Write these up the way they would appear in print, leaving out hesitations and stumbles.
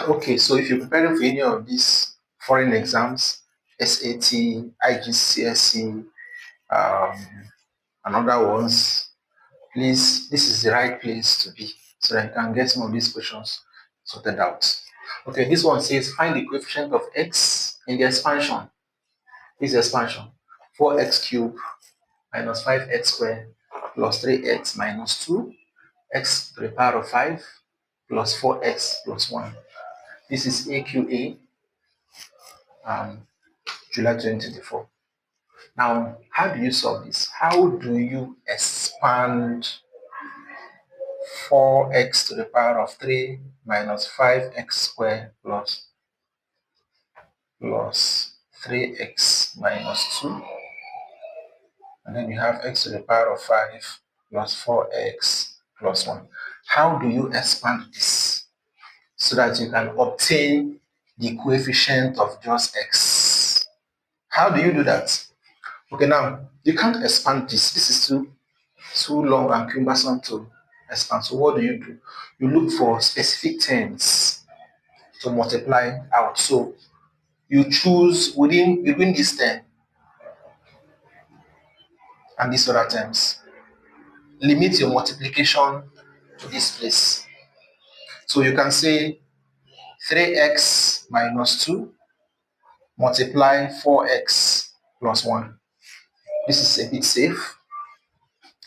Okay, so if you're preparing for any of these foreign exams, SAT, IGCSE, and other ones, please, this is the right place to be so that you can get some of these questions sorted out. Okay, this one says find the coefficient of x in the expansion. This is expansion. 4x cubed minus 5x squared plus 3x minus 2, x to the power of 5 plus 4x plus 1. This is AQA, July 2024. Now, how do you solve this? How do you expand 4x to the power of 3 minus 5x squared plus 3x minus 2? And then you have x to the power of 5 plus 4x plus 1. How do you expand this so that you can obtain the coefficient of just x? How do you do that? Okay, now you can't expand this. This is too long and cumbersome to expand. So what do? You look for specific terms to multiply out. So you choose between this term and these other terms. Limit your multiplication to this place. So you can say 3x minus 2 multiply 4x plus 1. This is a bit safe.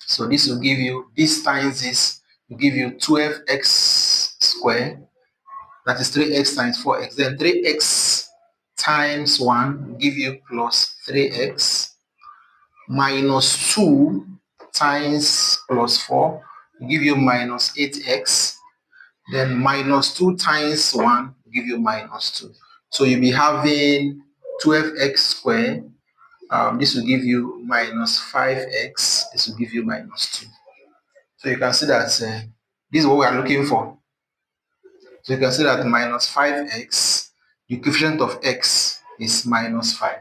So this will give you, this times this will give you 12x squared. That is 3x times 4x. Then 3x times 1 will give you plus 3x minus 2 times plus 4 will give you minus 8x. Then minus 2 times 1 will give you minus 2. So you'll be having 12x squared. This will give you minus 5x. This will give you minus 2. So you can see that this is what we are looking for. So you can see that minus 5x, the coefficient of x is minus 5.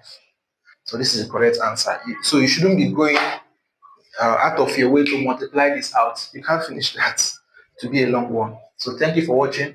So this is the correct answer. So you shouldn't be going out of your way to multiply this out. You can't finish that to be a long one. So thank you for watching.